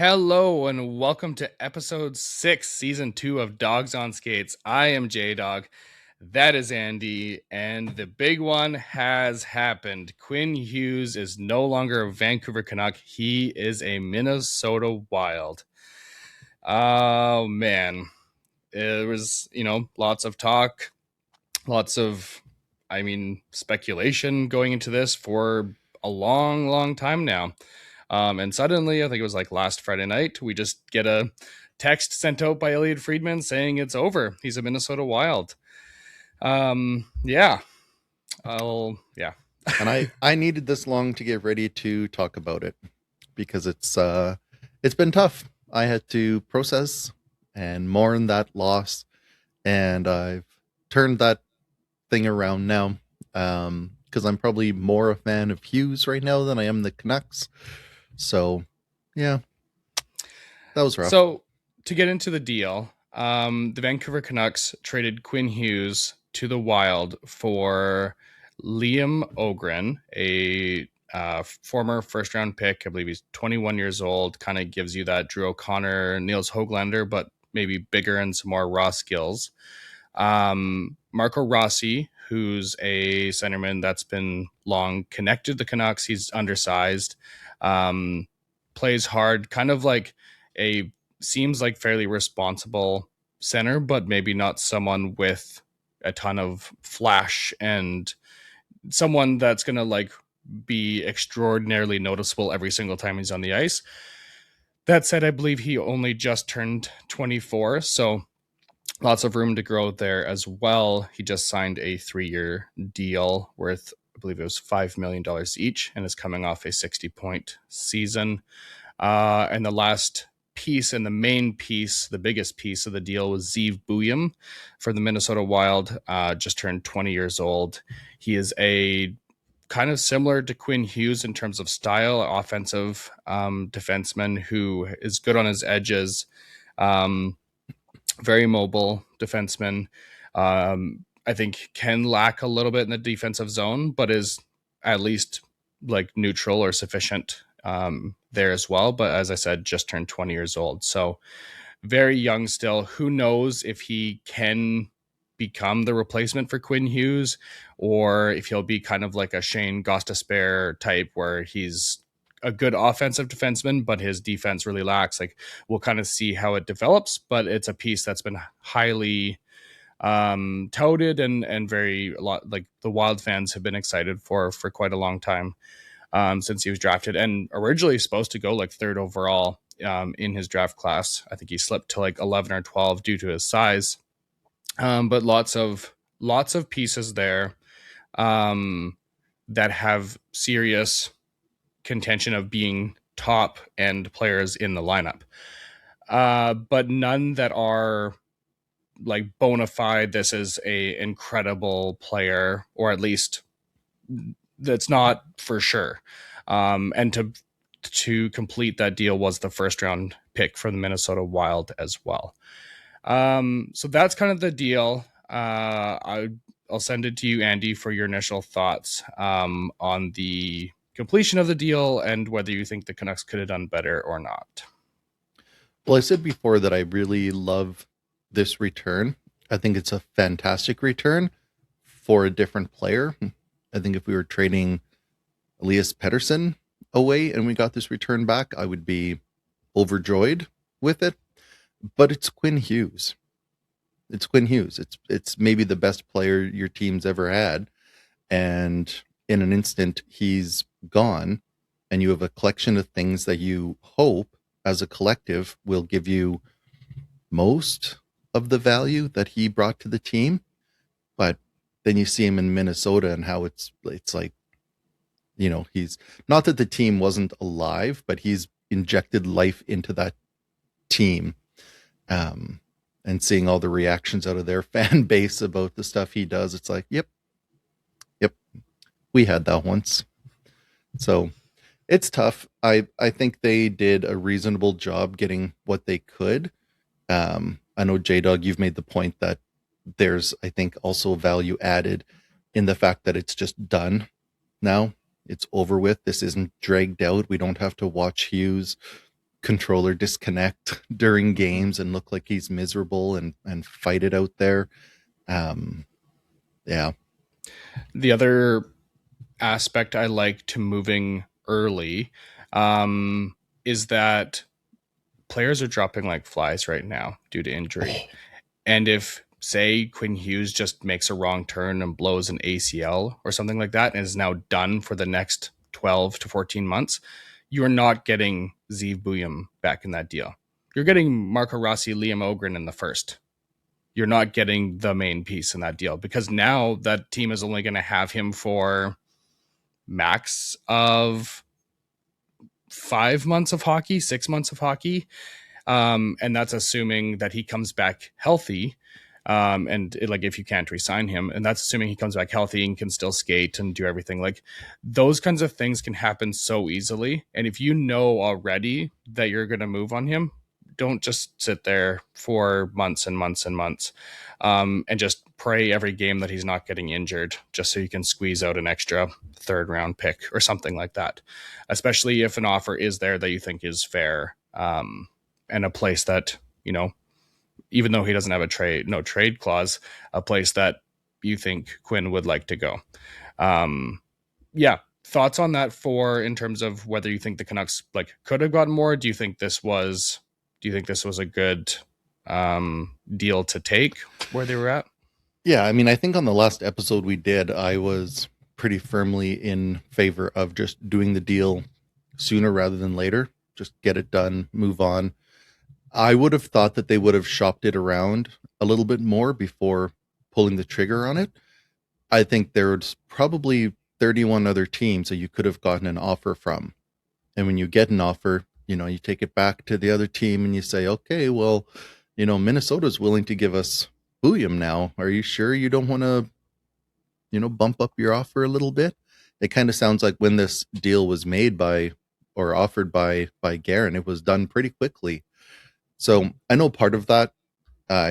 Hello and welcome to episode 6, season 2 of Dogs on Skates. I am J Dog. That is Andy, and the big one has happened. Quinn Hughes is no longer a Vancouver Canuck. He is a Minnesota Wild. Oh man. It was, lots of talk, lots of speculation going into this for a long, long time now. And suddenly, I think it was like last Friday night, we just get a text sent out by Elliot Friedman saying it's over. He's a Minnesota Wild. Yeah. Yeah. And I needed this long to get ready to talk about it because it's been tough. I had to process and mourn that loss, and I've turned that thing around now. Because I'm probably more a fan of Hughes right now than I am the Canucks. So, yeah, that was rough. So to get into the deal, the Vancouver Canucks traded Quinn Hughes to the Wild for Liam Ogren, a former first round pick. I believe he's 21 years old. Kind of gives you that Drew O'Connor, Niels Höglander, but maybe bigger and some more raw skills. Marco Rossi, who's a centerman that's been long connected to the Canucks. He's undersized, plays hard, kind of like seems like fairly responsible center, but maybe not someone with a ton of flash and someone that's going to like be extraordinarily noticeable every single time he's on the ice. That said, I believe he only just turned 24, so lots of room to grow there as well. He just signed a 3-year deal worth, I believe it was $5 million each, and is coming off a 60-point season. And the last piece and the main piece, the biggest piece of the deal was Zeev Buium for the Minnesota Wild, just turned 20 years old. He is a kind of similar to Quinn Hughes in terms of style, offensive defenseman who is good on his edges, very mobile defenseman. I think can lack a little bit in the defensive zone, but is at least like neutral or sufficient there as well. But as I said, just turned 20 years old. So very young still. Who knows if he can become the replacement for Quinn Hughes, or if he'll be kind of like a Shane Gostisbehere type where he's a good offensive defenseman, but his defense really lacks. Like, we'll kind of see how it develops, but it's a piece that's been highly touted and very a lot like the Wild fans have been excited for quite a long time, since he was drafted and originally supposed to go like third overall in his draft class. I think he slipped to like 11 or 12 due to his size. But lots of pieces there that have serious contention of being top end players in the lineup, but none that are like bona fide. This is a incredible player, or at least that's not for sure. And to complete that deal was the first round pick for the Minnesota Wild as well. So that's kind of the deal. I'll send it to you, Andy, for your initial thoughts on the completion of the deal and whether you think the Canucks could have done better or not. Well, I said before that I really love this return. I think it's a fantastic return for a different player. I think if we were trading Elias Pettersson away and we got this return back, I would be overjoyed with it. But it's Quinn Hughes. It's Quinn Hughes. It's maybe the best player your team's ever had. And in an instant, he's gone. And you have a collection of things that you hope as a collective will give you most of the value that he brought to the team. But then you see him in Minnesota and how it's like, he's not that the team wasn't alive, but he's injected life into that team. And seeing all the reactions out of their fan base about the stuff he does, it's like, yep, we had that once. So it's tough. I think they did a reasonable job getting what they could. I know, J-Dog, you've made the point that there's, I think, also value added in the fact that it's just done now. It's over with. This isn't dragged out. We don't have to watch Hughes controller disconnect during games and look like he's miserable and fight it out there. Um, yeah. The other aspect I like to moving early is that players are dropping like flies right now due to injury. And if, say, Quinn Hughes just makes a wrong turn and blows an ACL or something like that and is now done for the next 12 to 14 months, you are not getting Zeev Buyum back in that deal. You're getting Marco Rossi, Liam Ogren in the first. You're not getting the main piece in that deal because now that team is only going to have him for max of 5 months of hockey, 6 months of hockey. And that's assuming that he comes back healthy. And like if you can't resign him, and that's assuming he comes back healthy and can still skate and do everything. Like those kinds of things can happen so easily. And if you know already that you're going to move on him, don't just sit there for months and months and months, and just pray every game that he's not getting injured, just so you can squeeze out an extra third round pick or something like that. Especially if an offer is there that you think is fair, and a place that, you know, even though he doesn't have no trade clause, a place that you think Quinn would like to go. Yeah. Thoughts on that for in terms of whether you think the Canucks like could have gotten more? Do you think this was a good deal to take where they were at? Yeah, I mean, I think on the last episode we did, I was pretty firmly in favor of just doing the deal sooner rather than later. Just get it done, move on. I would have thought that they would have shopped it around a little bit more before pulling the trigger on it. I think there's probably 31 other teams that you could have gotten an offer from. And when you get an offer, you take it back to the other team and you say, okay, well, Minnesota's willing to give us Buyum now. Are you sure you don't want to, bump up your offer a little bit? It kind of sounds like when this deal was made by or offered by Guerin, it was done pretty quickly. So I know part of that,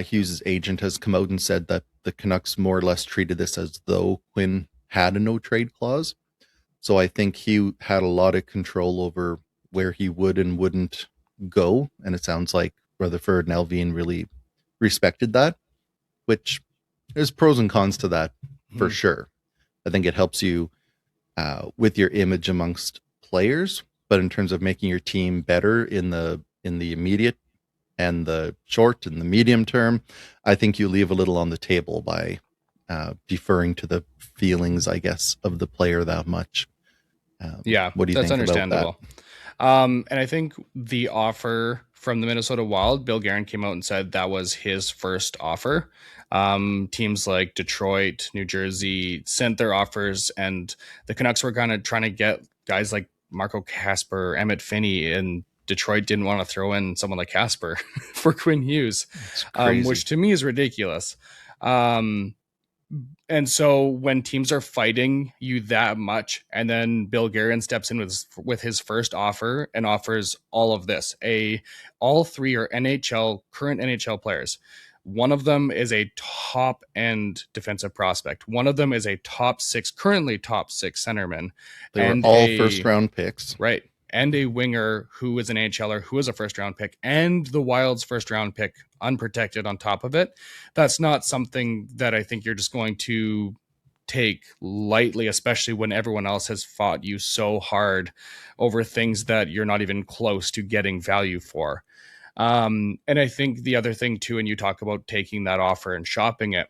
Hughes' agent has come out and said that the Canucks more or less treated this as though Quinn had a no trade clause. So I think he had a lot of control over where he would and wouldn't go. And it sounds like Rutherford and Alvin really respected that, which there's pros and cons to that for sure. I think it helps you with your image amongst players, but in terms of making your team better in the immediate and the short and the medium term, I think you leave a little on the table by deferring to the feelings, I guess, of the player that much. Yeah, what do you that's think understandable. about And I think the offer from the Minnesota Wild, Bill Guerin came out and said that was his first offer. Teams like Detroit, New Jersey sent their offers, and the Canucks were kind of trying to get guys like Marco Kasper, Emmett Finney, and Detroit didn't want to throw in someone like Kasper for Quinn Hughes, which to me is ridiculous. And so when teams are fighting you that much, and then Bill Guerin steps in with his first offer and offers all of this, all three are current NHL players. One of them is a top end defensive prospect. One of them is a currently top six centerman. They were all first round picks. Right. And a winger who is an AHLer, who is a first round pick, and the Wild's first round pick unprotected on top of it. That's not something that I think you're just going to take lightly, especially when everyone else has fought you so hard over things that you're not even close to getting value for. And I think the other thing too, and you talk about taking that offer and shopping it.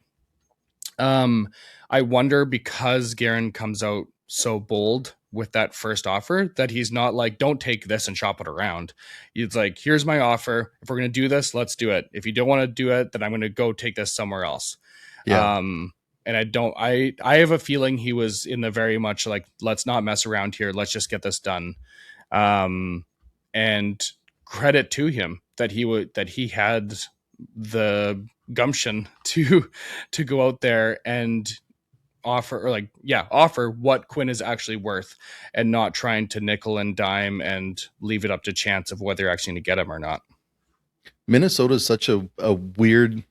I wonder, because Guerin comes out so bold with that first offer, that he's not like, don't take this and shop it around. It's like, here's my offer. If we're going to do this, let's do it. If you don't want to do it, then I'm going to go take this somewhere else. Yeah. And I have a feeling he was in the very much like, let's not mess around here. Let's just get this done. And credit to him that he had the gumption to go out there and offer what Quinn is actually worth, and not trying to nickel and dime and leave it up to chance of whether you're actually going to get him or not. Minnesota is such a weird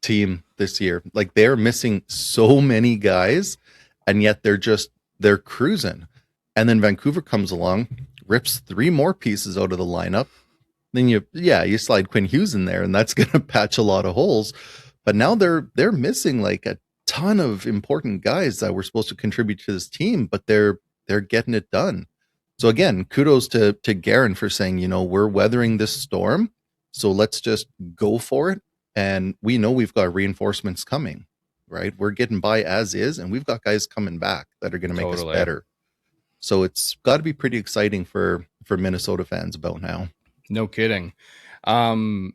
team this year. Like, they're missing so many guys, and yet they're cruising. And then Vancouver comes along, rips 3 more pieces out of the lineup, Then you slide Quinn Hughes in there, and that's going to patch a lot of holes. But now they're missing like a ton of important guys that were supposed to contribute to this team, but they're getting it done. So again, kudos to Garen for saying, we're weathering this storm, so let's just go for it. And we know we've got reinforcements coming, right? We're getting by as is, and we've got guys coming back that are going to make us better. So it's got to be pretty exciting for Minnesota fans about now. No kidding. And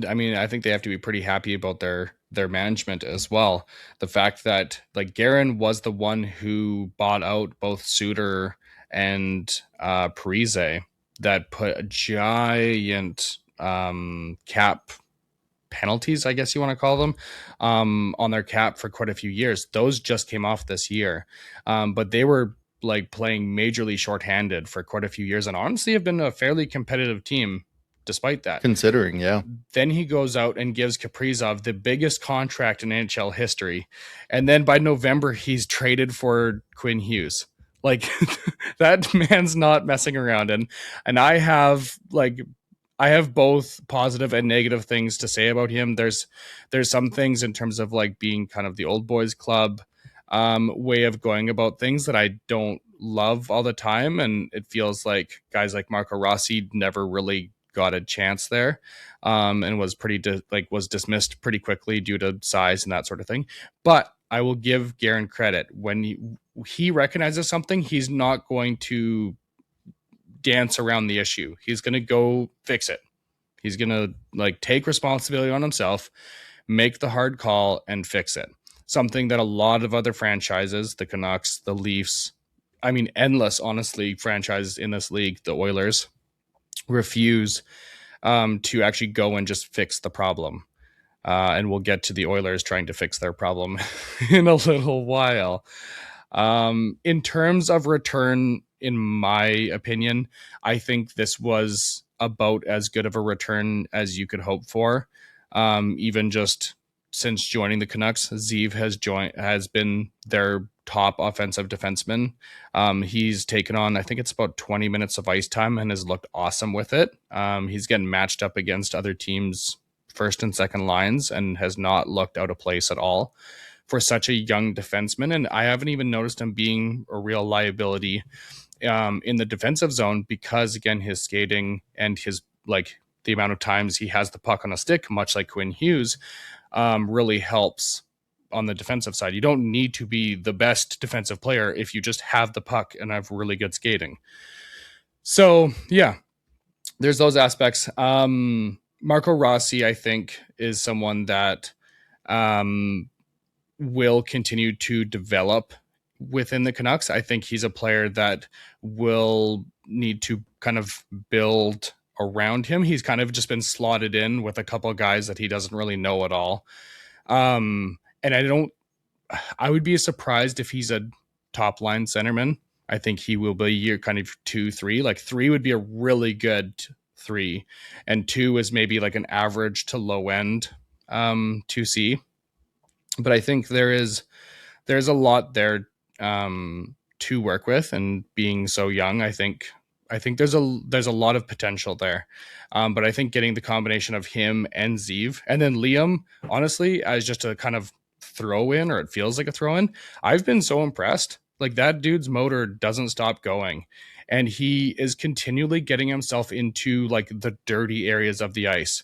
I mean, I think they have to be pretty happy about their management as well. The fact that like Garen was the one who bought out both Suter and Parise, that put a giant cap penalties, I guess you want to call them, on their cap for quite a few years. Those just came off this year, but they were like playing majorly shorthanded for quite a few years, and honestly have been a fairly competitive team despite that. Considering, yeah. Then he goes out and gives Kaprizov the biggest contract in NHL history, and then by November he's traded for Quinn Hughes. Like that man's not messing around, and I have both positive and negative things to say about him. There's some things in terms of like being kind of the old boys club way of going about things that I don't love all the time, and it feels like guys like Marco Rossi never really got a chance there, and was was dismissed pretty quickly due to size and that sort of thing. But I will give Garen credit. When he recognizes something, he's not going to dance around the issue. He's going to go fix it. He's going to like take responsibility on himself, make the hard call, and fix it. Something that a lot of other franchises, the Canucks, the Leafs, I mean, endless, honestly, franchises in this league, the Oilers, refuse to actually go and just fix the problem. And we'll get to the Oilers trying to fix their problem in a little while. In terms of return, in my opinion, I think this was about as good of a return as you could hope for. Even just since joining the Canucks, Zeev has been their top offensive defenseman. He's taken on, I think it's about 20 minutes of ice time, and has looked awesome with it. He's getting matched up against other teams' first and second lines and has not looked out of place at all for such a young defenseman. And I haven't even noticed him being a real liability in the defensive zone, because again, his skating and his the amount of times he has the puck on a stick, much like Quinn Hughes, really helps on the defensive side. You don't need to be the best defensive player if you just have the puck and have really good skating. So yeah, there's those aspects. Marco Rossi, I think, is someone that will continue to develop within the Canucks. I think he's a player that will need to kind of build around him. He's kind of just been slotted in with a couple of guys that he doesn't really know at all. And I would be surprised if he's a top line centerman. I think he will be your kind of 2-3. Like 3 would be a really good 3, and 2 is maybe like an average to low end 2C. But I think there's a lot there to work with, and being so young, I think there's a lot of potential there. But I think getting the combination of him and Zeev, and then Liam, honestly, as just a kind of throw in, or it feels like a throw in, I've been so impressed. Like that dude's motor doesn't stop going, and he is continually getting himself into like the dirty areas of the ice.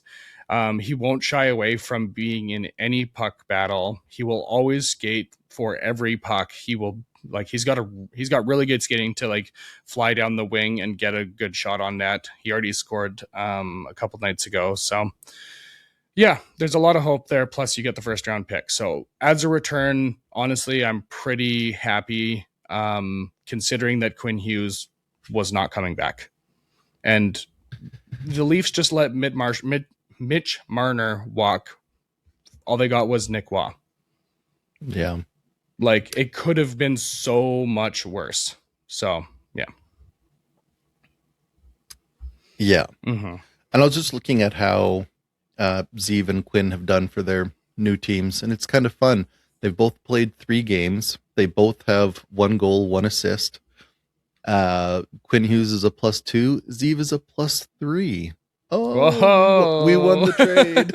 He won't shy away from being in any puck battle. He will always skate for every puck. He will he's got really good skating to like fly down the wing and get a good shot on net. He already scored a couple nights ago. So yeah, there's a lot of hope there. Plus you get the first round pick. So as a return, honestly, I'm pretty happy, considering that Quinn Hughes was not coming back. And the Leafs just let Mitch Marner walk. All they got was Nick Waugh. Yeah. Like it could have been so much worse. So yeah. Yeah. Mm-hmm. And I was just looking at how Zeev and Quinn have done for their new teams, and it's kind of fun. They've both played 3 games. They both have 1 goal, 1 assist. Quinn Hughes is a +2. Zeev is a +3. Oh, we won Whoa. the trade.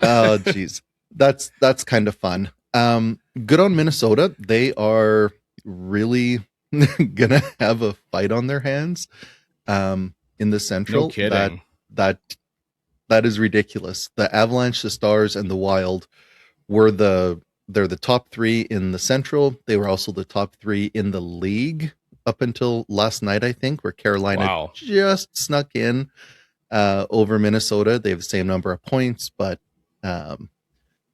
Oh, geez. That's kind of fun. Good on Minnesota. They are really gonna have a fight on their hands. In the No Central, kidding. that that is ridiculous. The Avalanche, the Stars, and the Wild were they're the top three in the Central. They were also the top three in the league up until last night, I think, where Carolina Wow. just snuck in over Minnesota. They have the same number of points, but um,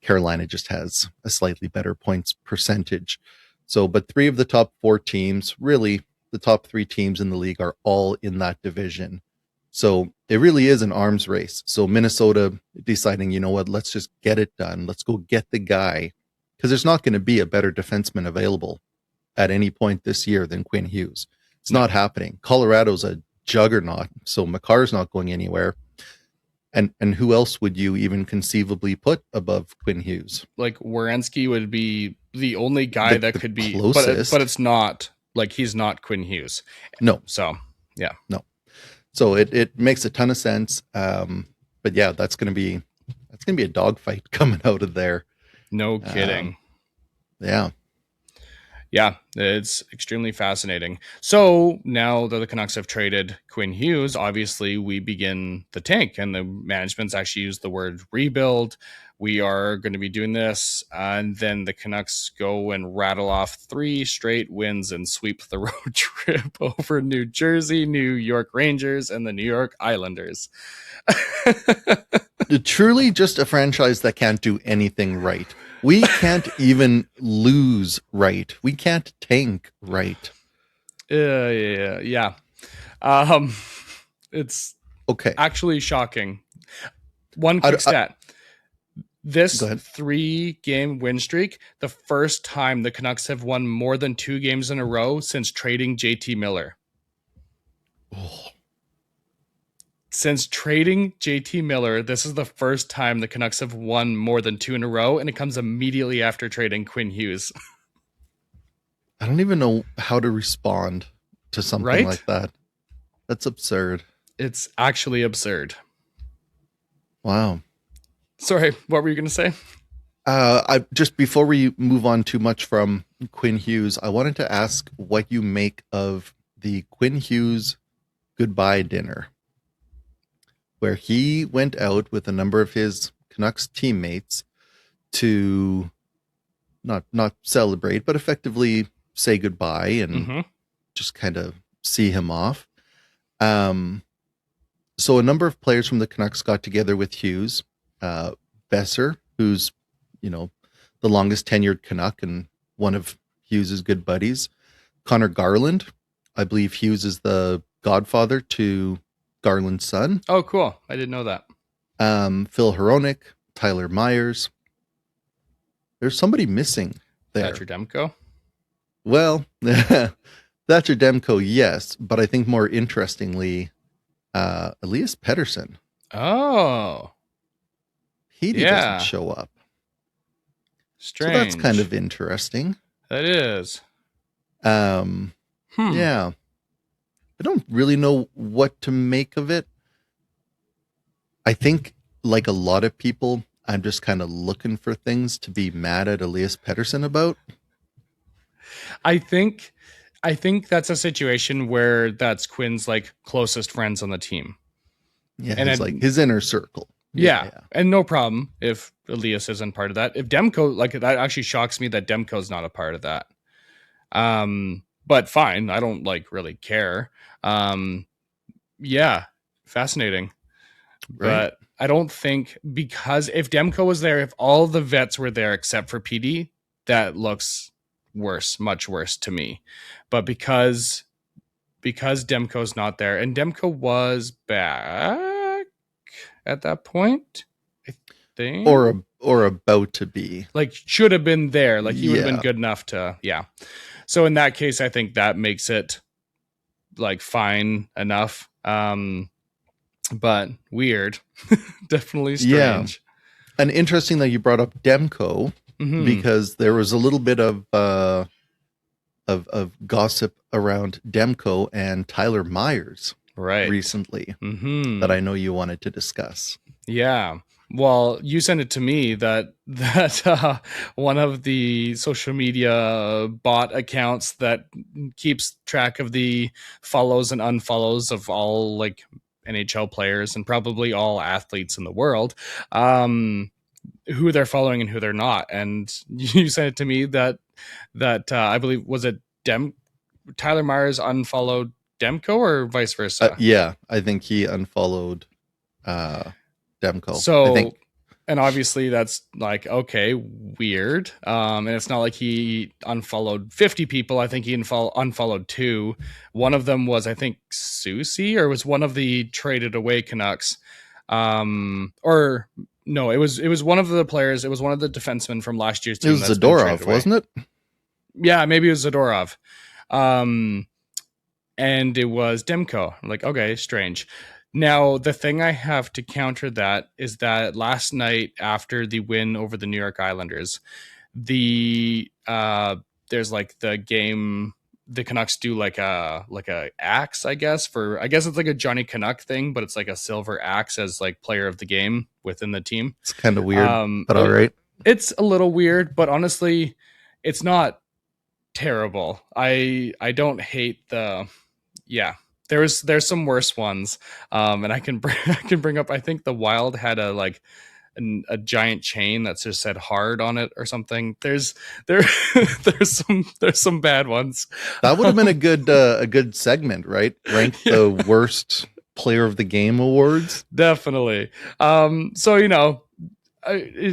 Carolina just has a slightly better points percentage. So, but three of the top four teams, really, the top three teams in the league are all in that division. So it really is an arms race. So Minnesota deciding, you know what, let's just get it done. Let's go get the guy. Because there's not going to be a better defenseman available at any point this year than Quinn Hughes. It's No. not happening. Colorado's a juggernaut, so Makar's not going anywhere. And who else would you even conceivably put above Quinn Hughes? Like Werenski would be the only guy that The could be, closest. but it's not like he's not Quinn Hughes. No, So yeah, no. So it makes a ton of sense. But yeah, that's gonna be a dogfight coming out of there. no kidding. Yeah. Yeah, it's extremely fascinating. So now that the Canucks have traded Quinn Hughes, obviously we begin the tank, and the management's actually used the word rebuild. We are going to be doing this, and then the Canucks go and rattle off 3 straight wins and sweep the road trip over New Jersey, New York Rangers, and the New York Islanders. Truly just a franchise that can't do anything right. We can't even lose right. We can't tank right. Yeah. Um, it's Okay. actually shocking. One quick stat. This 3-game win streak, the first time the Canucks have won more than 2 games in a row since trading JT Miller. Oh. Since trading JT Miller, this is the first time the Canucks have won more than 2 in a row, and it comes immediately after trading Quinn Hughes. I don't even know how to respond to something like that. That's absurd. It's actually absurd. Wow. Sorry, what were you going to say? I just before we move on too much from Quinn Hughes, I wanted to ask what you make of the Quinn Hughes goodbye dinner, where he went out with a number of his Canucks teammates to not celebrate, but effectively say goodbye and just kind of see him off. So a number of players from the Canucks got together with Hughes. Besser, who's, the longest tenured Canuck and one of Hughes's good buddies. Connor Garland. I believe Hughes is the godfather to Garland's son. Oh, cool. I didn't know that. Phil Hronik, Tyler Myers. There's somebody missing there. Thatcher Demko? Well, Thatcher Demko, yes. But I think more interestingly, Elias Pettersson. Oh. He doesn't show up. Strange. So that's kind of interesting. That is. Yeah. I don't really know what to make of it. I think, like a lot of people, I'm just kind of looking for things to be mad at Elias Pettersson about. I think that's a situation where that's Quinn's closest friends on the team. Yeah, and it's his inner circle. Yeah, and no problem if Elias isn't part of that. If Demko, that actually shocks me that Demko's not a part of that. But fine, I don't really care. Yeah, fascinating. Right. But I don't think, because if Demko was there, if all the vets were there except for PD, that looks worse, much worse to me. But because Demko's not there, and Demko was back at that point, I think, or about to be, should have been there, he would have been good enough to, so in that case, I think that makes it fine enough. But weird. Definitely strange. Yeah. And interesting that you brought up Demko, because there was a little bit of gossip around Demko and Tyler Myers. Right. recently that Mm-hmm. I know you wanted to discuss. Yeah. Well, you sent it to me that one of the social media bot accounts that keeps track of the follows and unfollows of all like NHL players and probably all athletes in the world, who they're following and who they're not. And you sent it to me that I believe was it Tyler Myers unfollowed Demko or vice versa. Yeah, I think he unfollowed uh, Demko. I So, think and obviously that's like, okay, weird. And it's not like he unfollowed 50 people. I think he unfollowed two. One of them was, I think, Susie, or was one of the traded away Canucks. Or no, it was one of the players. It was one of the defensemen from last year's it team was that's been traded Zadorov, away. wasn't it? Yeah, maybe it was Zadorov. Um, and it was Demko. I'm like, okay, strange. Now, the thing I have to counter that is that last night after the win over the New York Islanders, the there's like the game the Canucks do like a axe, I guess, for I guess it's like a Johnny Canuck thing, but it's like a silver axe as like player of the game within the team. It's kind of weird, but all It, right. it's a little weird, but honestly, it's not terrible. I don't hate the yeah. There's some worse ones, and I can I can bring up. I think the Wild had a like a giant chain that just said hard on it or something. There there's some bad ones. That would have been a good segment, right? Rank Yeah, the worst player of the game awards. definitely. So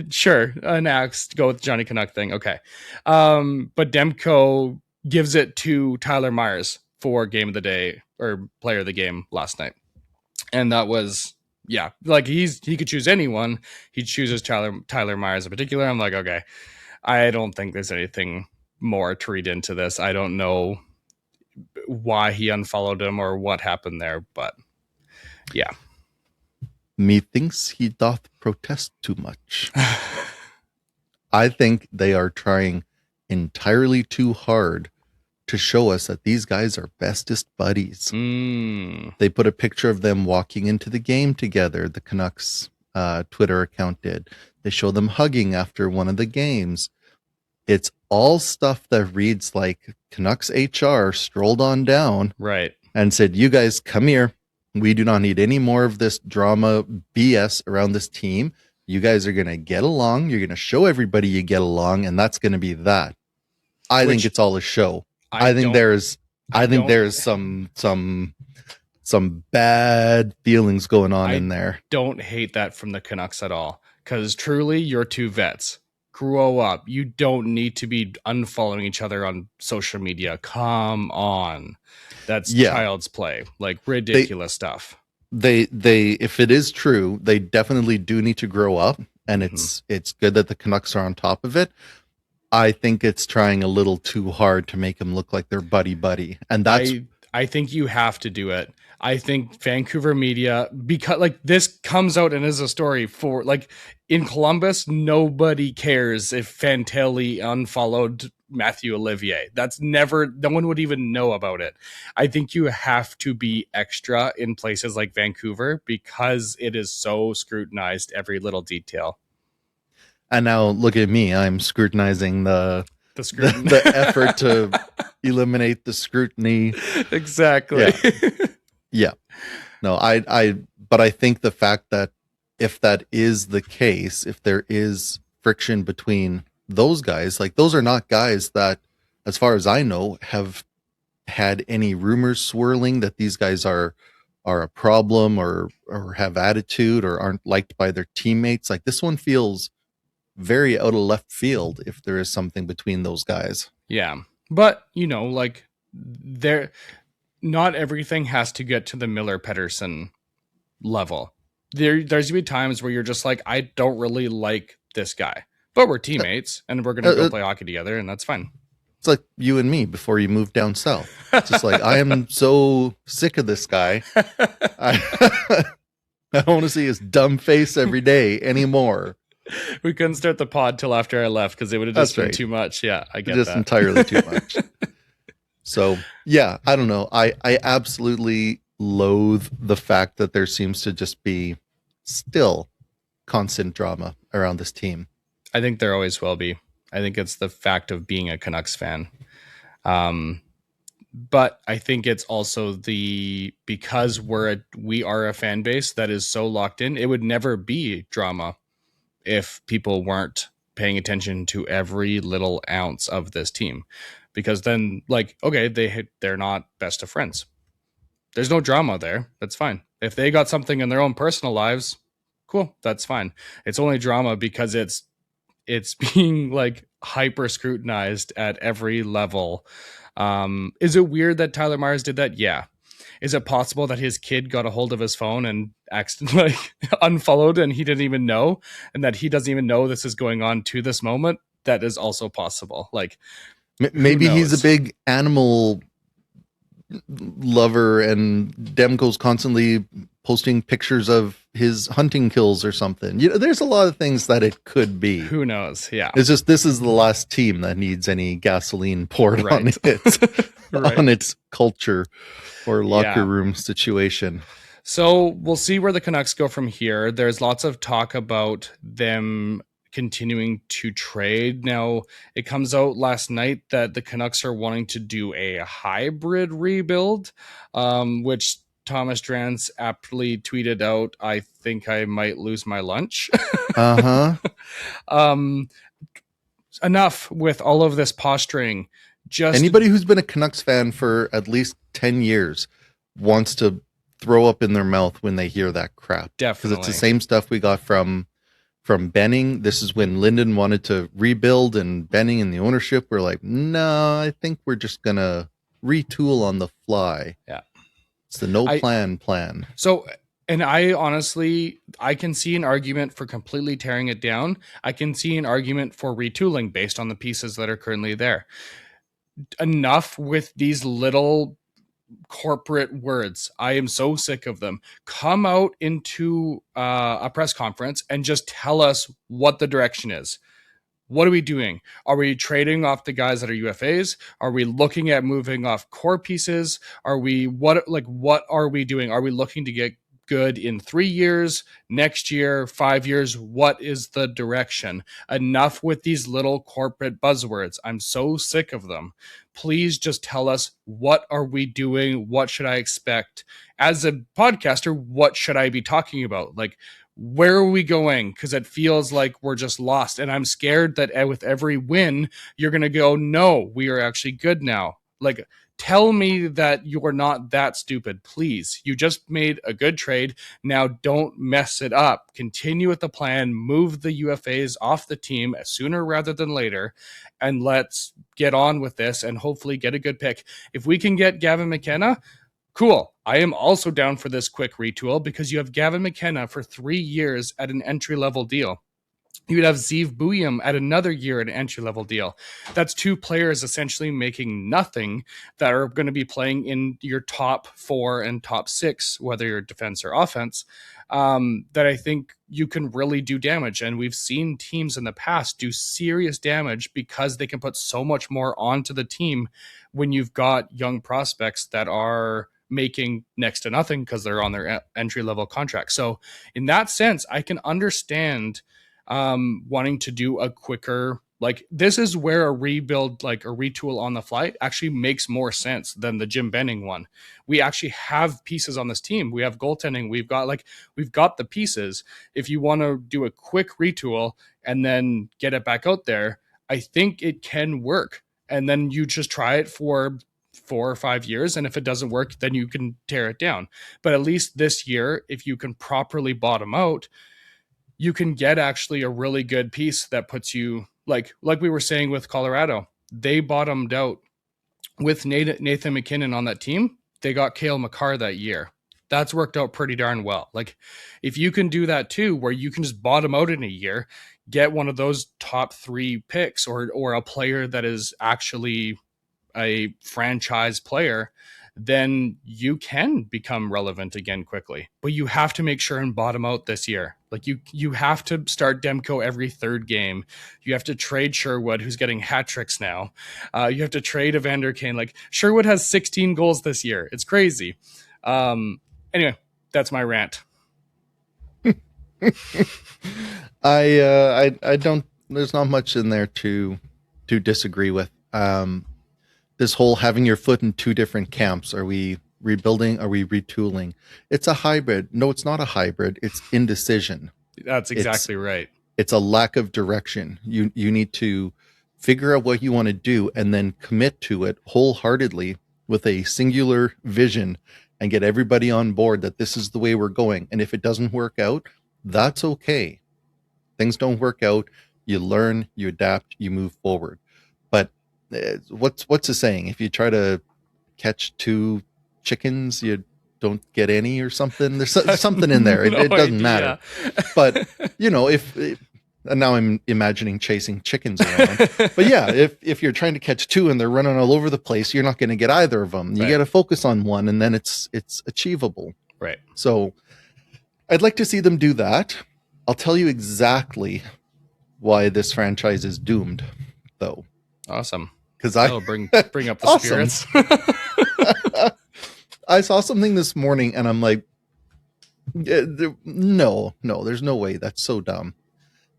sure, an axe to go with Johnny Canuck thing. Okay, but Demko gives it to Tyler Myers for game of the day or player of the game last night, and that was yeah, like he could choose anyone. He chooses Tyler Myers in particular. I'm like, okay, I don't think there's anything more to read into this. I don't know why he unfollowed him or what happened there, but yeah. Methinks he doth protest too much. I think they are trying entirely too hard to show us that these guys are bestest buddies. They put a picture of them walking into the game together. The Canucks Twitter account did. They show them hugging after one of the games. It's all stuff that reads like Canucks HR strolled on down Right. and said, you guys come here. We do not need any more of this drama BS around this team. You guys are going to get along. You're going to show everybody you get along, and that's going to be that. I think it's all a show. I think there's some bad feelings going on in there. Don't hate that from the Canucks at all, because truly, you're two vets. Grow up. You don't need to be unfollowing each other on social media. Come on, that's child's play. Like ridiculous stuff. They if it is true, they definitely do need to grow up, and it's good that the Canucks are on top of it. I think it's trying a little too hard to make them look like they're buddy, and that's. I think you have to do it. I think Vancouver media, because like this comes out and is a story for like in Columbus, nobody cares if Fantilli unfollowed Matthew Olivier. That's never, no one would even know about it. I think you have to be extra in places like Vancouver because it is so scrutinized, every little detail. And now look at me. I'm scrutinizing the effort to eliminate the scrutiny. Exactly. Yeah. No, but I think the fact that if that is the case, if there is friction between those guys, like those are not guys that, as far as I know, have had any rumors swirling that these guys are a problem or have attitude or aren't liked by their teammates. Like this one feels very out of left field if there is something between those guys. Yeah. But, like not everything has to get to the Miller Pettersson level. There's going to be times where you're just like, I don't really like this guy, but we're teammates and we're going to go play hockey together, and that's fine. It's like you and me before you moved down south. It's just like, I am so sick of this guy. I don't want to see his dumb face every day anymore. We couldn't start the pod till after I left because it would have just been too much. Yeah, I get that. Entirely too much. So, yeah, I don't know. I absolutely loathe the fact that there seems to just be still constant drama around this team. I think there always will be. I think it's the fact of being a Canucks fan. Um, but I think it's also because we are a fan base that is so locked in. It would never be drama if people weren't paying attention to every little ounce of this team, because then, like, okay, they're not best of friends. There's no drama there. That's fine. If they got something in their own personal lives, cool, that's fine. It's only drama because it's being like hyper scrutinized at every level. Is it weird that Tyler Myers did that? Yeah. Is it possible that his kid got a hold of his phone and accidentally like, unfollowed and he didn't even know, and that he doesn't even know this is going on to this moment? That is also possible. Like, Maybe he's a big animal lover, and Demko's constantly posting pictures of his hunting kills or something. There's a lot of things that it could be. Who knows? Yeah. It's just, this is the last team that needs any gasoline poured on it. Right. On its culture or locker room situation. So we'll see where the Canucks go from here. There's lots of talk about them continuing to trade. Now, it comes out last night that the Canucks are wanting to do a hybrid rebuild, which Thomas Drance aptly tweeted out, "I think I might lose my lunch." Enough with all of this posturing. Just anybody who's been a Canucks fan for at least 10 years wants to throw up in their mouth when they hear that crap. Definitely. Because it's the same stuff we got from Benning. This is when Linden wanted to rebuild, and Benning and the ownership were like, no, I think we're just going to retool on the fly. Yeah. It's the plan. So, and I can see an argument for completely tearing it down. I can see an argument for retooling based on the pieces that are currently there. Enough with these little corporate words. I am so sick of them. Come out into a press conference and just tell us what the direction is. What are we doing? Are we trading off the guys that are UFAs? Are we looking at moving off core pieces? What are we doing? Are we looking to get good in 3 years, next year, 5 years? What is the direction? Enough with these little corporate buzzwords. I'm so sick of them. Please just tell us, what are we doing? What should I expect? As a podcaster, what should I be talking about? Like, where are we going? Because it feels like we're just lost. And I'm scared that with every win, you're going to go, no, we are actually good now. Like, tell me that you're not that stupid, please. You just made a good trade. Now don't mess it up. Continue with the plan. Move the UFAs off the team sooner rather than later. And let's get on with this and hopefully get a good pick. If we can get Gavin McKenna, cool. I am also down for this quick retool, because you have Gavin McKenna for 3 years at an entry-level deal. You would have Zeev Buyam at another year at an entry-level deal. That's 2 players essentially making nothing that are going to be playing in your top 4 and top 6, whether you're defense or offense, that I think you can really do damage. And we've seen teams in the past do serious damage because they can put so much more onto the team when you've got young prospects that are making next to nothing because they're on their entry-level contract. So in that sense, I can understand wanting to do a quicker, like, this is where a rebuild, like a retool on the fly, actually makes more sense than the Jim Benning one. We actually have pieces on this team. We have goaltending. We've got the pieces. If you want to do a quick retool and then get it back out there, I think it can work. And then you just try it for 4 or 5 years. And if it doesn't work, then you can tear it down. But at least this year, if you can properly bottom out, you can get actually a really good piece that puts you, like we were saying with Colorado, they bottomed out with Nathan McKinnon on that team. They got Cale Makar that year. That's worked out pretty darn well. Like, if you can do that too, where you can just bottom out in a year, get one of those top 3 picks or a player that is actually a franchise player, then you can become relevant again quickly. But you have to make sure and bottom out this year. Like, you have to start Demko every 3rd game. You have to trade Sherwood, who's getting hat tricks now. You have to trade Evander Kane. Like, Sherwood has 16 goals this year. It's crazy. Um, anyway, that's my rant. I don't. There's not much in there to disagree with. This whole having your foot in two different camps. Are we rebuilding? Are we retooling? It's a hybrid. No, it's not a hybrid. It's indecision. That's It's exactly right. it's a lack of direction. You need to figure out what you want to do and then commit to it wholeheartedly with a singular vision and get everybody on board that this is the way we're going. And if it doesn't work out, that's okay. Things don't work out. You learn, you adapt, you move forward. But what's the saying? If you try to catch two chickens, you don't get any or something. There's something in there. No It doesn't idea. matter. But if and now I'm imagining chasing chickens around. But yeah, if you're trying to catch two and they're running all over the place, you're not going to get either of them. You Right. got to focus on one, and then it's achievable. Right. So I'd like to see them do that. I'll tell you exactly why this franchise is doomed, though, Awesome. because Oh, bring up the Awesome. spirits. I saw something this morning and I'm like, no, there's no way. That's so dumb.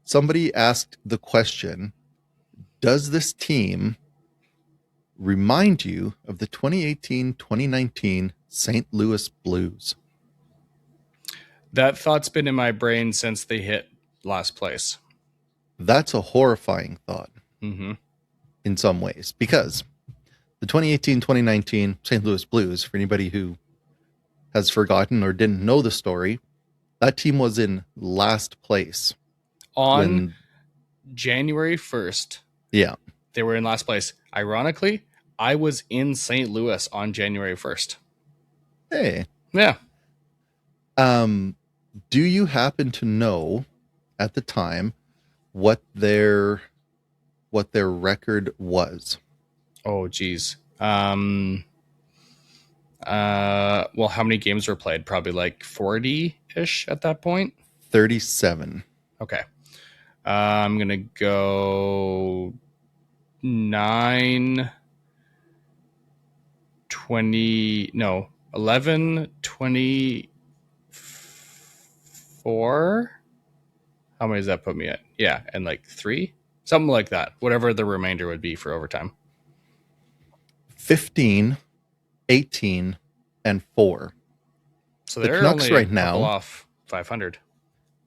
Somebody asked the question, does this team remind you of the 2018-2019 St. Louis Blues? That thought's been in my brain since they hit last place. That's a horrifying thought Mm-hmm. in some ways, because the 2018-2019 St. Louis Blues, for anybody who has forgotten or didn't know the story, that team was in last place On when, January 1st, yeah. they were in last place. Ironically, I was in St. Louis on January 1st. Hey, Yeah. do you happen to know at the time what their record was? Oh, geez. Well, how many games were played? Probably like 40-ish at that point. 37. Okay. I'm going to go 9, 20, no, 11, 24. How many does that put me at? Yeah, and like 3? Something like that. Whatever the remainder would be for overtime. 15, 18, and 4. So The they're Canucks only right a couple now, off 500.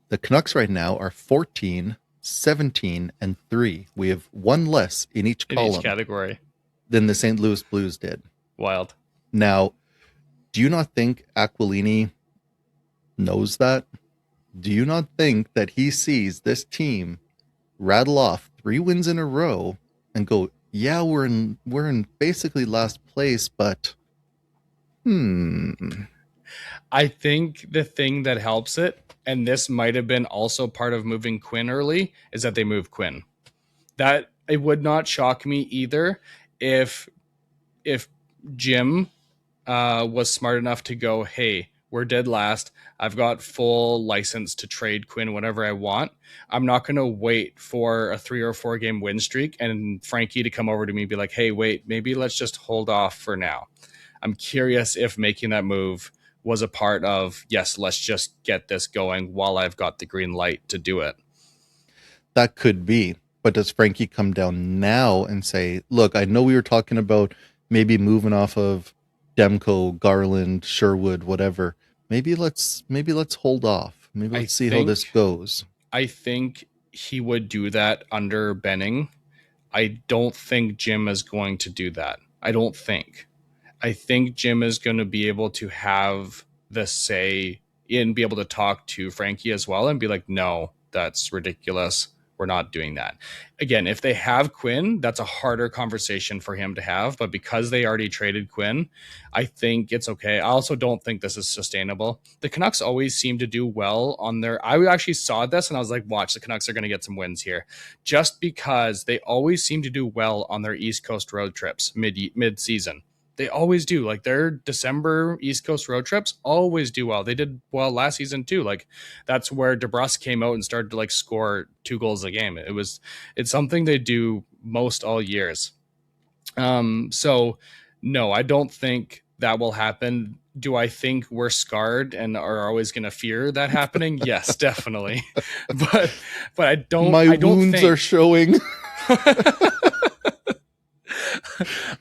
the Canucks right now are 14, 17, and 3. We have one less in each In each column category. than the St. Louis Blues did. Wild. Now, do you not think Aquilini knows that? Do you not think that he sees this team rattle off 3 wins in a row and go, yeah, we're in basically last place, but I think the thing that helps it, and this might have been also part of moving Quinn early, is that they moved Quinn. That it would not shock me either if Jim was smart enough to go, hey, we're dead last. I've got full license to trade Quinn whenever I want. I'm not going to wait for a 3 or 4 game win streak and Frankie to come over to me and be like, hey, wait, maybe let's just hold off for now. I'm curious if making that move was a part of, yes, let's just get this going while I've got the green light to do it. that could be. But does Frankie come down now and say, look, I know we were talking about maybe moving off of Demko, Garland, Sherwood, whatever. Maybe let's hold off. Maybe let's see how this goes. I think he would do that under Benning. I don't think Jim is going to do that. I don't think. I think Jim is going to be able to have the say and be able to talk to Frankie as well and be like, no, that's ridiculous. We're not doing that. Again, if they have Quinn, that's a harder conversation for him to have. But because they already traded Quinn, I think it's okay. I also don't think this is sustainable. The Canucks always seem to do well on their. I actually saw this and I was like, watch, the Canucks are going to get some wins here. Just because they always seem to do well on their East Coast road trips mid-season. They always do. Like their December East Coast road trips always do well. They did well last season too. Like that's where DeBrusque came out and started to like score 2 goals a game. It's something they do most all years. So no, I don't think that will happen. Do I think we're scarred and are always going to fear that happening? Yes, definitely. but I don't My I don't wounds are think showing.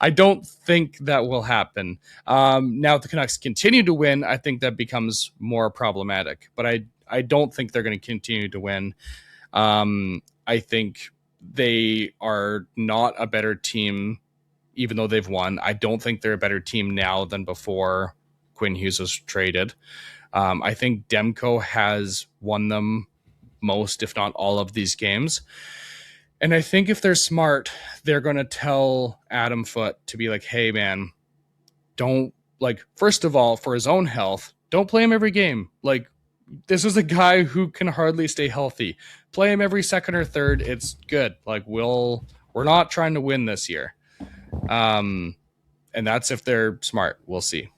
I don't think that will happen. Now, if the Canucks continue to win, I think that becomes more problematic. But I don't think they're going to continue to win. I think they are not a better team, even though they've won. I don't think they're a better team now than before Quinn Hughes was traded. I think Demko has won them most, if not all, of these games. And I think if they're smart, they're going to tell Adam Foote to be like, hey, man, don't, like, first of all, for his own health, don't play him every game. Like, this is a guy who can hardly stay healthy. Play him every second or third. It's good. Like, we're not trying to win this year. And that's if they're smart. We'll see.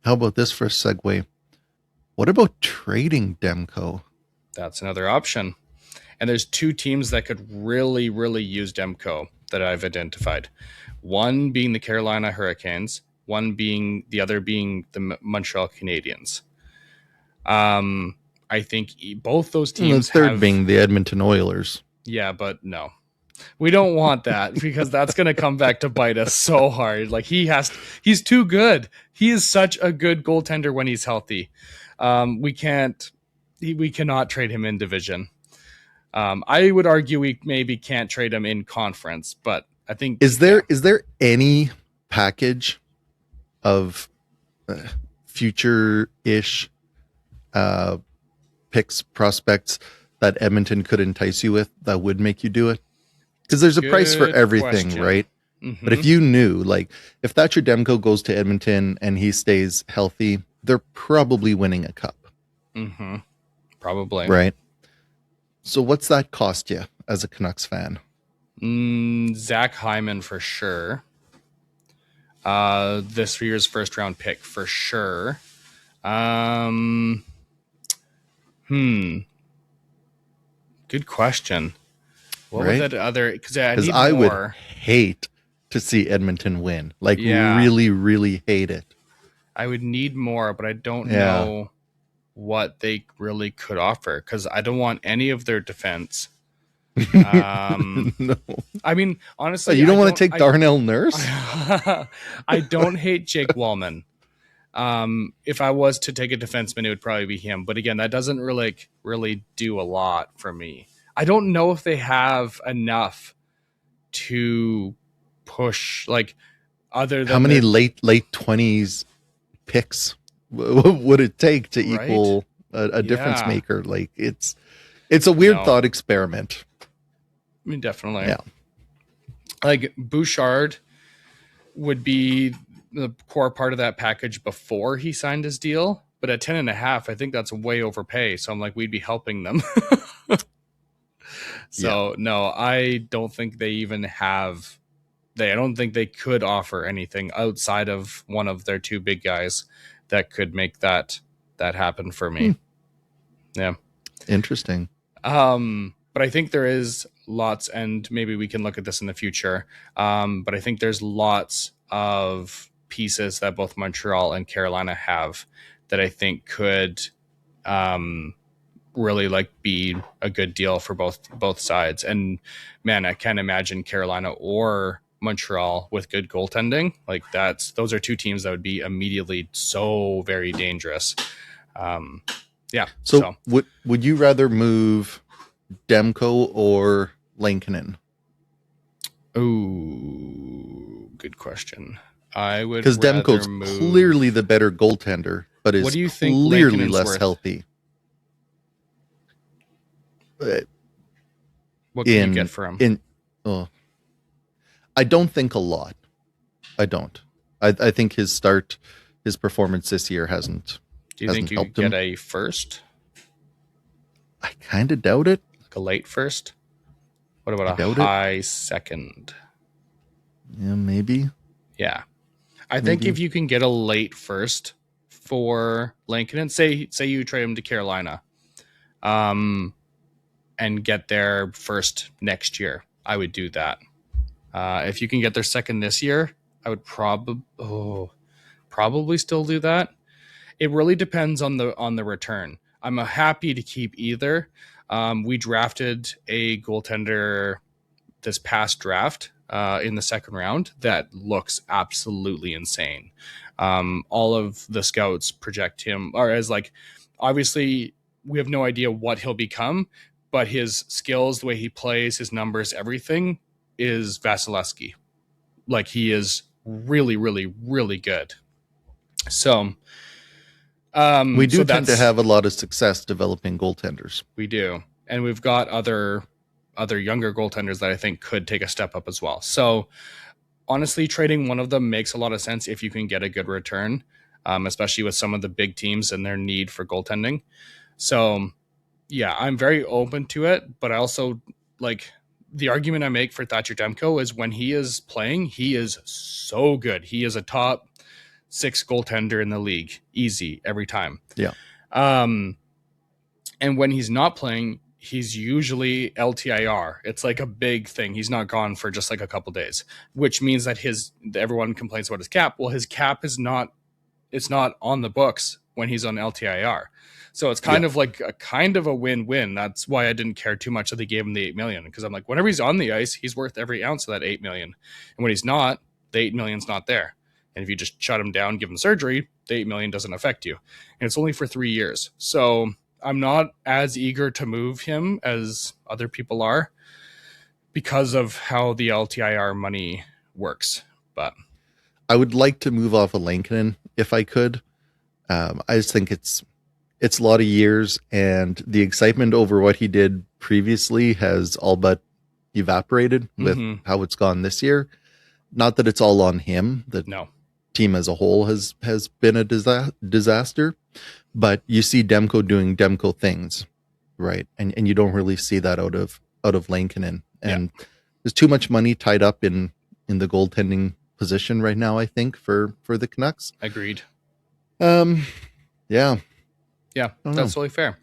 How about this for a segue? What about trading Demko? That's another option. And there's two teams that could really, really use Demko that I've identified. One being the Carolina Hurricanes, the other being the Montreal Canadiens. I think both those And the teams third being the Edmonton Oilers. Yeah, but no. We don't want that because that's going to come back to bite us so hard. Like he's too good. He is such a good goaltender when he's healthy. We cannot trade him in division. I would argue we maybe can't trade him in conference, but I think is there any package of future-ish picks, prospects that Edmonton could entice you with that would make you do it? Because there's a price for everything, question. Right? Mm-hmm. But if you knew, like, if Thatcher Demko goes to Edmonton and he stays healthy, they're probably winning a cup. Mm-hmm. Probably. Right? So what's that cost you as a Canucks fan? Zach Hyman for sure. This year's first round pick for sure. Good question. What right? would that other? Because I would hate to see Edmonton win. Like, really, really hate it. I would need more, but I don't know what they really could offer because I don't want any of their defense. No. I mean, honestly, you don't want to take Darnell Nurse? I don't hate Jake Wallman. If I was to take a defenseman, it would probably be him. But again, that doesn't really do a lot for me. I don't know if they have enough to push, like, other than how many late 20s picks would it take to equal a difference maker? Like, it's a weird thought experiment. I mean, definitely. Yeah. Like, Bouchard would be the core part of that package before he signed his deal, but at 10.5, I think that's way overpay. So I'm like, we'd be helping them. So no, I don't think they even have. I don't think they could offer anything outside of one of their two big guys that could make that happen for me. Yeah, interesting. But I think there is lots, and maybe we can look at this in the future. But I think there's lots of pieces that both Montreal and Carolina have that I think could really, like, be a good deal for both sides. And man, I can't imagine Carolina or Montreal with good goaltending. Like, those are two teams that would be immediately so very dangerous. So would you rather move Demko or Lankinen? Oh, good question. I would, because Demko's clearly the better goaltender, but is clearly less healthy. What can you get for him? I don't think a lot. I don't. I think his performance this year hasn't. Do you think you get a first? I kind of doubt it. Like a late first? What about a high second? Yeah, maybe. Yeah. I think if you can get a late first for Lincoln, and say you trade him to Carolina, and get their first next year, I would do that. If you can get their second this year, I would probably. probably still do that. It really depends on the return. I'm happy to keep either. We drafted a goaltender this past draft in the second round that looks absolutely insane. All of the scouts project him, or as like, obviously, we have no idea what he'll become, but his skills, the way he plays, his numbers, everything is Vasilevsky. Like, he is really, really, really good. So, We do so tend to that's have a lot of success developing goaltenders. we do, and we've got other younger goaltenders that I think could take a step up as well. So honestly, trading one of them makes a lot of sense if you can get a good return, especially with some of the big teams and their need for goaltending. So yeah, I'm very open to it, but I also like the argument I make for Thatcher Demko is when he is playing, he is so good. He is a top 6 goaltender in the league, easy every time. Yeah. Um, and when he's not playing, he's usually LTIR. It's like a big thing. He's not gone for just like a couple days, which means that everyone complains about his cap. Well, his cap is not, it's not on the books when he's on LTIR. So it's kind of like a win-win. That's why I didn't care too much that they gave him the 8 million, because I'm like, whenever he's on the ice, he's worth every ounce of that 8 million. And when he's not, the 8 million's not there. And if you just shut him down, give him surgery, the 8 million doesn't affect you. And it's only for 3 years. So I'm not as eager to move him as other people are because of how the LTIR money works. But I would like to move off of Lankinen if I could. I just think it's a lot of years, and the excitement over what he did previously has all but evaporated with how it's gone this year. Not that it's all on him. The team as a whole has been a disaster, but you see Demko doing Demko things, right? And you don't really see that out of Lankinen. And there's too much money tied up in the goaltending position right now, I think, for the Canucks. Agreed. Yeah, that's totally fair.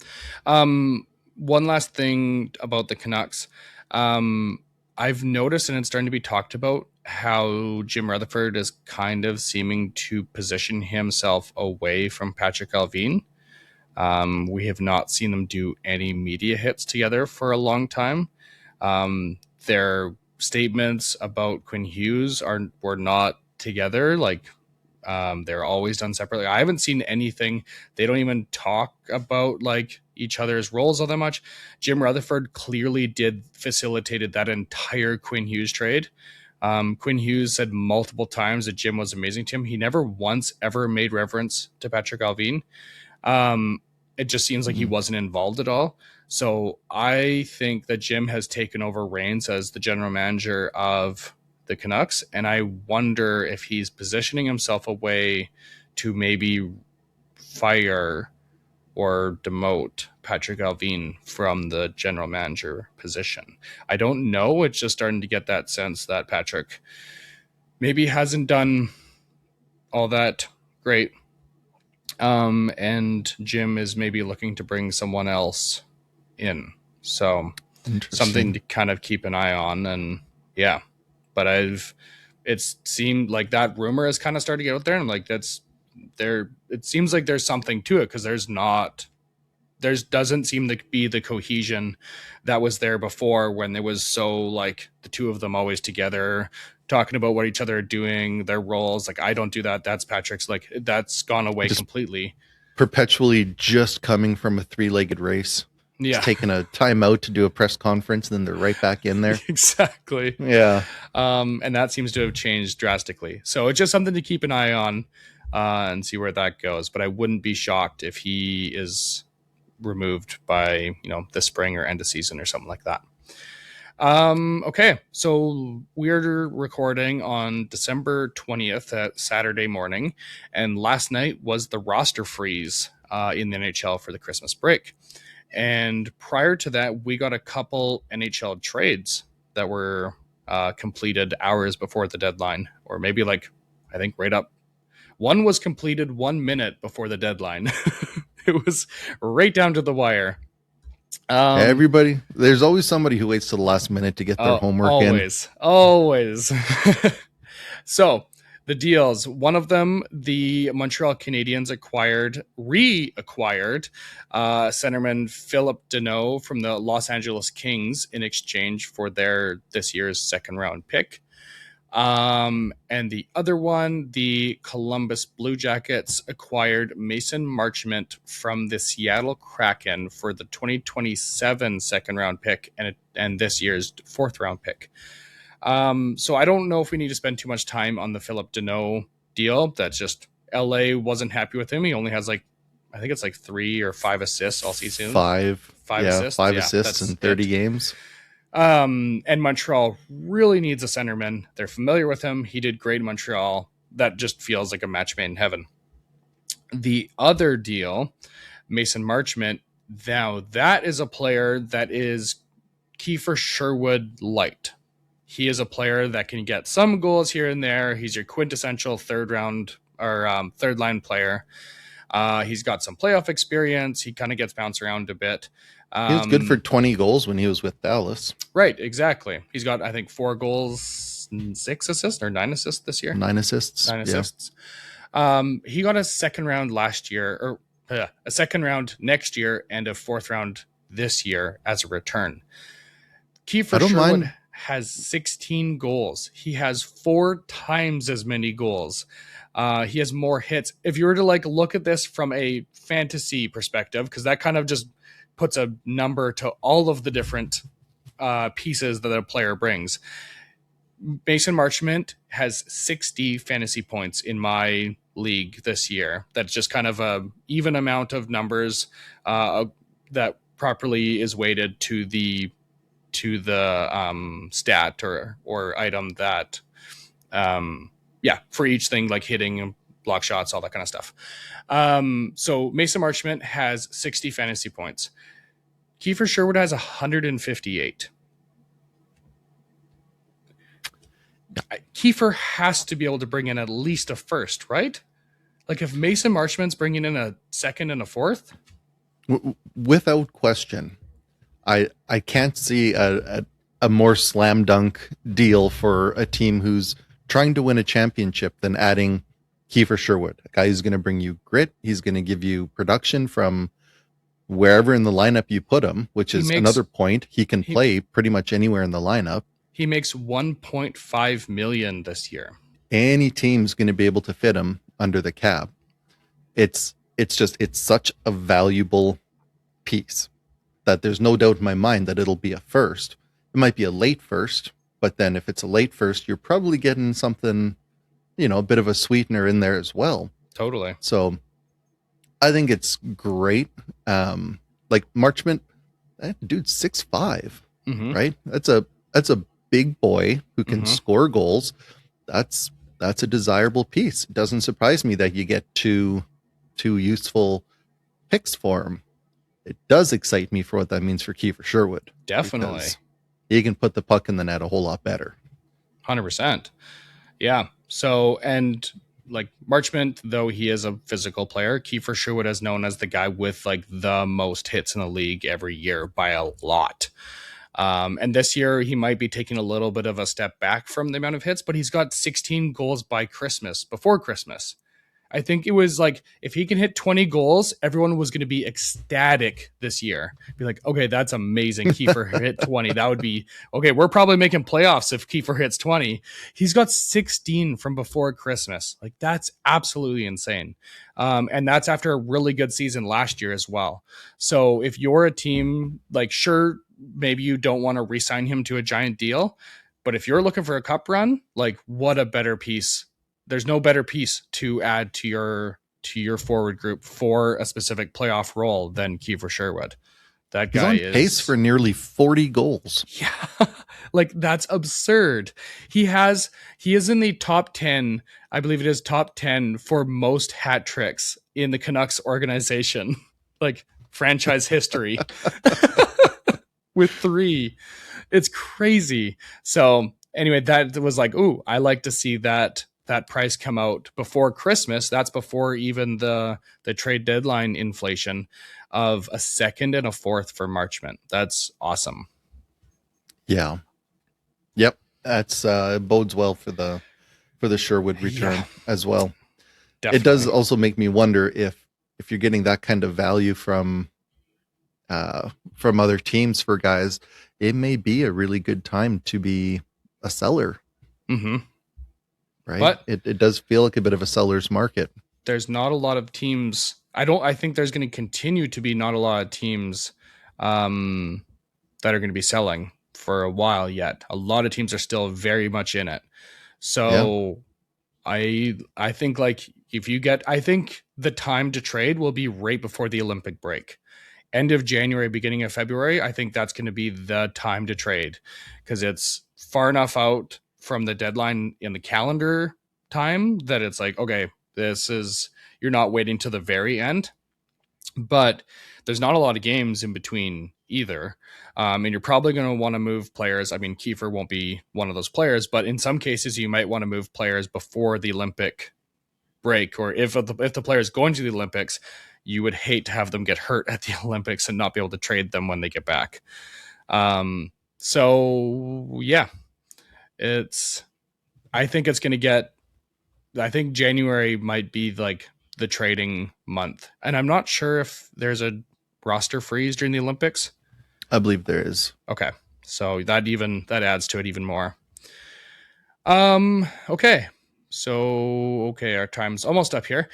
One last thing about the Canucks. I've noticed, and it's starting to be talked about, how Jim Rutherford is kind of seeming to position himself away from Patrick Allvin. We have not seen them do any media hits together for a long time. Their statements about Quinn Hughes were not together. Like, they're always done separately. I haven't seen anything. They don't even talk about like each other's roles all that much. Jim Rutherford clearly facilitated that entire Quinn Hughes trade. Quinn Hughes said multiple times that Jim was amazing to him. He never once ever made reference to Patrick Allvin. It just seems like he wasn't involved at all. So I think that Jim has taken over reins as the general manager of the Canucks, and I wonder if he's positioning himself away to maybe fire or demote Patrick Allvin from the general manager position. I don't know. It's just starting to get that sense that Patrick maybe hasn't done all that great. And Jim is maybe looking to bring someone else in. So something to kind of keep an eye on. And yeah, but it seemed like that rumor has kind of started to get out there, and like it seems like there's something to it, because there doesn't seem to be the cohesion that was there before, when there was so like the two of them always together talking about what each other are doing, their roles. Like, I don't do that. That's Patrick's. Like, that's gone away completely. Perpetually just coming from a 3-legged race. Yeah. Just taking a time out to do a press conference, and then they're right back in there. Exactly. Yeah. And that seems to have changed drastically. So it's just something to keep an eye on and see where that goes. But I wouldn't be shocked if he is removed by, the spring or end of season or something like that. Okay, so we're recording on December 20th at Saturday morning, and last night was the roster freeze in the NHL for the Christmas break. And prior to that, we got a couple NHL trades that were completed hours before the deadline, or maybe like, I think right up. One was completed 1 minute before the deadline. It was right down to the wire. Everybody, there's always somebody who waits to the last minute to get their homework always. So The deals. One of them, the Montreal Canadiens reacquired centerman Philip Deneau from the Los Angeles Kings in exchange for their this year's second round pick. And the other one, the Columbus Blue Jackets acquired Mason Marchment from the Seattle Kraken for the 2027 second round pick and this year's fourth round pick. So I don't know if we need to spend too much time on the Philip Deneau deal. That's just LA wasn't happy with him. He only has I think it's 3 or 5 assists all season. Five assists. Five assists in 30 games. And Montreal really needs a centerman. They're familiar with him. He did great in Montreal. That just feels like a match made in heaven. The other deal, Mason Marchment, now that is a player that is Kiefer Sherwood light. He is a player that can get some goals here and there. He's your quintessential third line player. He's got some playoff experience. He kind of gets bounced around a bit. He was good for 20 goals when he was with Dallas. Right, exactly. He's got, I think, 4 goals, 6 assists, or 9 assists this year. 9 assists. 9 assists. He got a second round last year, or a second round next year, and a fourth round this year as a return. Kiefer Sherwood has 16 goals. He has 4 times as many goals. He has more hits. If you were to look at this from a fantasy perspective, because that kind of just puts a number to all of the different pieces that a player brings. Mason Marchment has 60 fantasy points in my league this year. That's just kind of a even amount of numbers that properly is weighted to the stat or item that for each thing, like hitting, block shots, all that kind of stuff. So Mason Marchment has 60 fantasy points. Kiefer Sherwood has 158. Kiefer has to be able to bring in at least a first, right? If Mason Marchment's bringing in a second and a fourth? Without question. I can't see a more slam dunk deal for a team who's trying to win a championship than adding Kiefer Sherwood, a guy who's going to bring you grit. He's going to give you production from wherever in the lineup you put him, which is another point. He can play pretty much anywhere in the lineup. He makes $1.5 million this year. Any team's going to be able to fit him under the cap. It's such a valuable piece that there's no doubt in my mind that it'll be a first. It might be a late first, but then if it's a late first, you're probably getting something, a bit of a sweetener in there as well. Totally. So I think it's great. Marchment, that dude's 6'5", right? That's a big boy who can score goals. That's a desirable piece. It doesn't surprise me that you get two useful picks for him. It does excite me for what that means for Kiefer Sherwood. Definitely. He can put the puck in the net a whole lot better. 100%. Yeah. So, and Marchment, though he is a physical player, Kiefer Sherwood is known as the guy with the most hits in the league every year by a lot. And this year he might be taking a little bit of a step back from the amount of hits, but he's got 16 goals before Christmas. I think it was if he can hit 20 goals, everyone was going to be ecstatic this year. Be like, okay, that's amazing. Kiefer hit 20. That would be okay. We're probably making playoffs if Kiefer hits 20. He's got 16 from before Christmas. That's absolutely insane. And that's after a really good season last year as well. So if you're a team, sure, maybe you don't want to re-sign him to a giant deal, but if you're looking for a cup run, what a better piece. There's no better piece to add to your forward group for a specific playoff role than Kiefer Sherwood. That guy is on pace for nearly 40 goals. Yeah. That's absurd. He is in the top 10. I believe it is top 10 for most hat tricks in the Canucks organization, franchise history with 3. It's crazy. So anyway, that was ooh, I like to see that price come out before Christmas. That's before even the trade deadline inflation of a second and a fourth for Marchment. That's awesome. Yeah. Yep. That's bodes well for the for the Sherwood Yeah, return as well. It does definitely. also make me wonder if you're getting that kind of value from other teams for guys, it may be a really good time to be a seller, Hmm. right? But It does feel like a bit of a seller's market. there's not a lot of teams. I think there's going to continue to be not a lot of teams um, that are going to be selling for a while yet. A lot of teams are still very much in it. Yeah, So I think like if you get I think the time to trade will be right before the Olympic break. End of January, beginning of February, I think that's going to be the time to trade because it's far enough out from the deadline in the calendar time that it's like, okay, this is, you're not waiting to the very end, but there's not a lot of games in between either. And you're probably going to want to move players. I mean, Kiefer won't be one of those players, but in some cases, you might want to move players before the Olympic break, or if the player is going to the Olympics, you would hate to have them get hurt at the Olympics and not be able to trade them when they get back. So yeah, it's. I think it's going to get. I think January might be like the trading month, and I'm not sure if there's a roster freeze during the Olympics. I believe there is. Okay, so that adds to it even more. Okay. So, okay, our time's almost up here.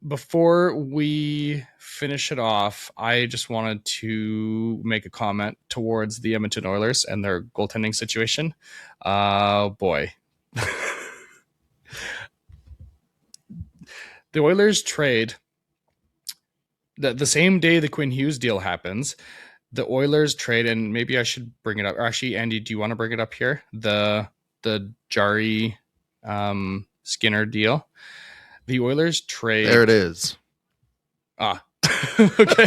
Before we finish it off, I just wanted to make a comment towards the Edmonton Oilers and their goaltending situation. Boy. The Oilers trade the same day the Quinn Hughes deal happens. The Oilers trade, and maybe I should bring it up. Or actually, Andy, do you want to bring it up here? The Jari Skinner deal. The Oilers There it trade. is. Ah, okay.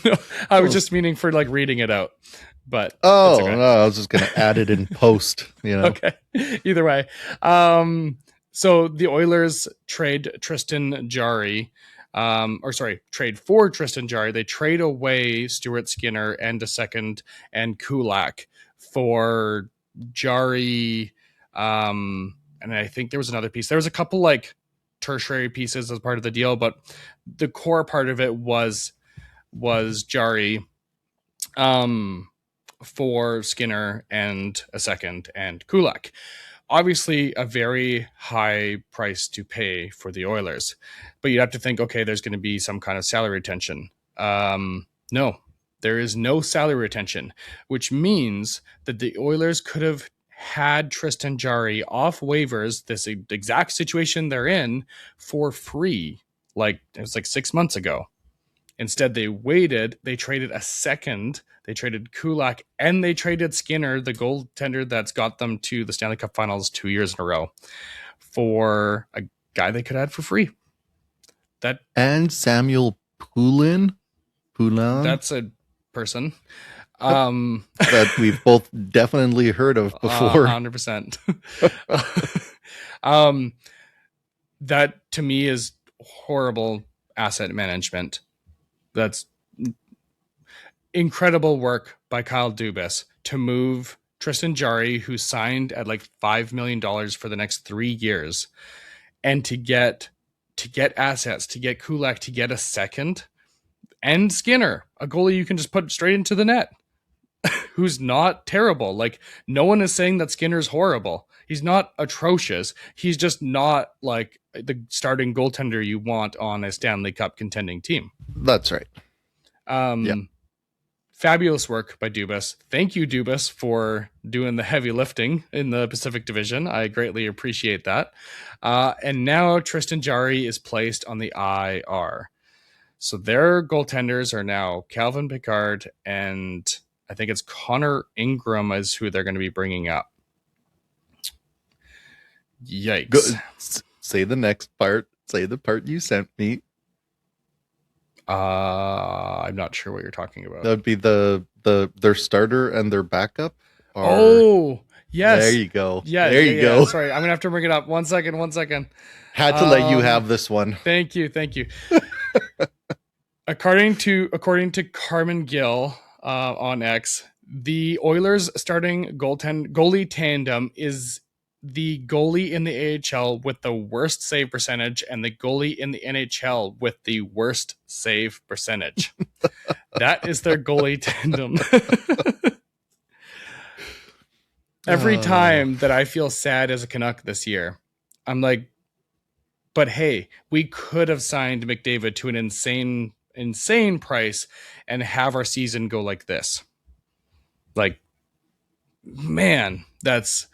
No, I was just meaning for like reading it out, but it's Oh okay. no, I was just gonna add it in post. Okay. Either way, so the Oilers trade Tristan Jari, or sorry, trade for Tristan Jari. They trade away Stuart Skinner and a second and Kulak for Jari. And I think there was another piece. There was a couple like tertiary pieces as part of the deal, but the core part of it was Jari for Skinner and a second and Kulak. Obviously, a very high price to pay for the Oilers, but you'd have to think, okay, there's going to be some kind of salary retention. No, there is no salary retention, which means that the Oilers could have had Tristan Jari off waivers, this exact situation they're in, for free. Like it was like 6 months ago. Instead, they waited. They traded a second. They traded Kulak and they traded Skinner, the goaltender that's got them to the Stanley Cup Finals 2 years in a row, for a guy they could have had for free. That And Samuel Poulin, that's a person. yep, that we've both definitely heard of before. 100%. um, that to me is horrible asset management. That's incredible work by Kyle Dubas to move Tristan Jari, who signed at like $5 million for the next 3 years, and to get assets, to get Kulak, to get a second, and Skinner, a goalie you can just put straight into the net, who's not terrible. Like, no one is saying that Skinner's horrible. He's not atrocious. He's just not like the starting goaltender you want on a Stanley Cup contending team. That's right. Yeah. Fabulous work by Dubas. Thank you, Dubas, for doing the heavy lifting in the Pacific Division. I greatly appreciate that. And now Tristan Jari is placed on the IR. So their goaltenders are now Calvin Pickard and I think it's Connor Ingram is who they're going to be bringing up. Yikes. Go, say the next part. Say the part you sent me. I'm not sure what you're talking about. That would be their starter and their backup. Oh, yes. There you go. Yeah, there you go. Sorry, I'm gonna have to bring it up. One second. Had to let you have this one. Thank you. According to Carmen Gill on X, the Oilers starting goalie tandem is the goalie in the AHL with the worst save percentage and the goalie in the NHL with the worst save percentage. That is their goalie tandem. Every time that I feel sad as a Canuck this year, I'm like, but hey, we could have signed McDavid to an insane price and have our season go like this. Like, man, that's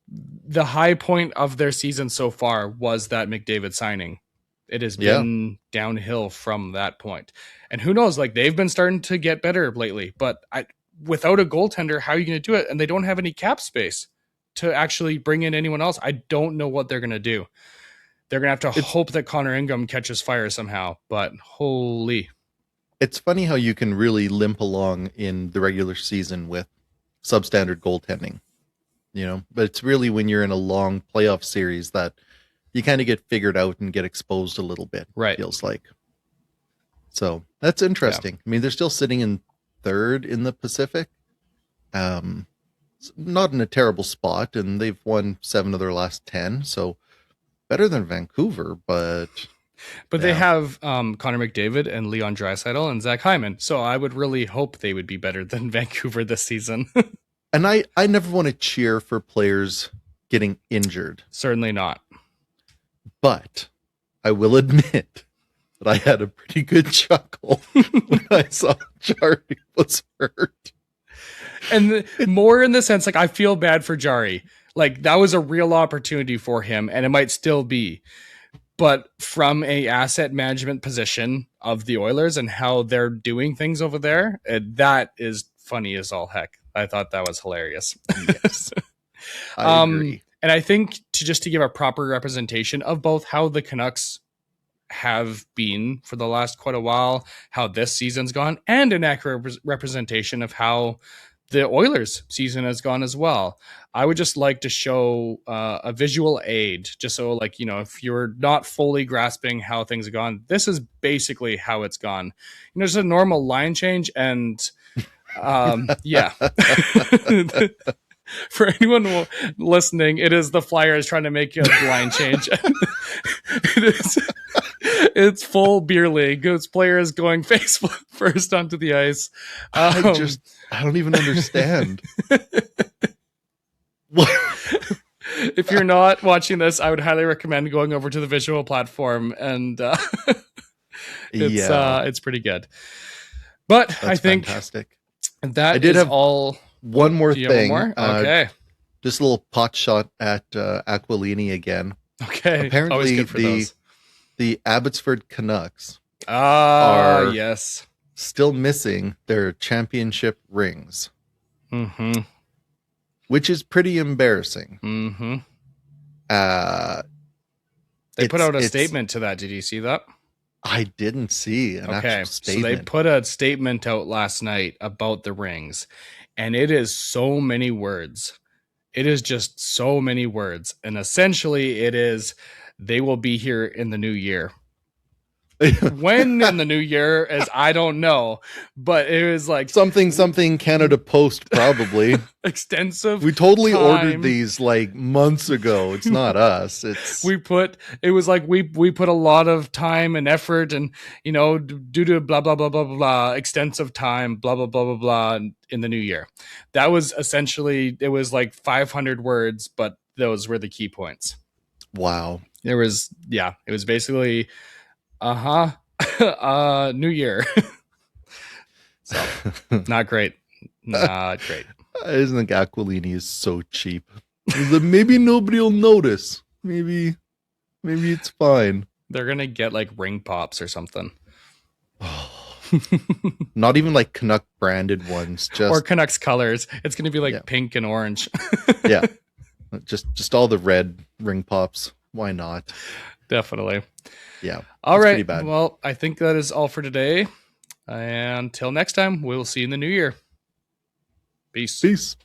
the high point of their season so far was that McDavid signing. It has been downhill from that point. And who knows, like they've been starting to get better lately, but without a goaltender, how are you going to do it? And they don't have any cap space to actually bring in anyone else. I don't know what they're going to do. They're going to have to hope that Connor Ingram catches fire somehow, but holy. It's funny how you can really limp along in the regular season with substandard goaltending, you know, but it's really when you're in a long playoff series that you kind of get figured out and get exposed a little bit. Right. Feels like. So that's interesting. Yeah. I mean, they're still sitting in third in the Pacific. Not in a terrible spot, and they've won 7 of their last 10. So better than Vancouver, but they have Connor McDavid and Leon Draisaitl and Zach Hyman. So I would really hope they would be better than Vancouver this season. And I never want to cheer for players getting injured. Certainly not. But I will admit that I had a pretty good chuckle when I saw Jarry was hurt. And more in the sense, like, I feel bad for Jarry. Like, that was a real opportunity for him, and it might still be. But from a asset management position of the Oilers and how they're doing things over there, that is funny as all heck. I thought that was hilarious. Yes. I agree. And I think to give a proper representation of both how the Canucks have been for the last quite a while, how this season's gone, and an accurate representation of how the Oilers season has gone as well. I would just like to show a visual aid, just so, like, you know, if you're not fully grasping how things have gone, this is basically how it's gone. You know, just a normal line change, and yeah. For anyone listening, it is the Flyers trying to make a line change. It's full beer league. It's players going face first onto the ice. I don't even understand. If you're not watching this, I would highly recommend going over to the visual platform, and it's pretty good. But that's I think fantastic. That I did have all. One more thing. One more? Okay. Just a little pot shot at Aquilini again. Okay. Apparently, the Abbotsford Canucks are still missing their championship rings. Mm-hmm. Which is pretty embarrassing. Mm-hmm. They put out a statement to that. Did you see that? I didn't see an actual statement. So they put a statement out last night about the rings. And it is so many words. It is just so many words. And essentially it is, they will be here in the new year. When in the new year is, I don't know. But it was like something Canada Post probably. Extensive. We totally ordered these like months ago. It's not us. We put a lot of time and effort, and, you know, due to blah blah blah blah blah, extensive time, blah blah blah blah blah, in the new year. That was essentially, it was like 500 words, but those were the key points. Wow. It was basically new year. So not great. Not great. I just think Aquilini is so cheap. Maybe nobody will notice. Maybe it's fine. They're gonna get like ring pops or something. Not even like Canuck branded ones, or Canucks colors. It's gonna be like pink and orange. Yeah, just all the red ring pops. Why not? Definitely. Yeah. All right. Well, I think that is all for today. Until next time, we'll see you in the new year. Peace. Peace.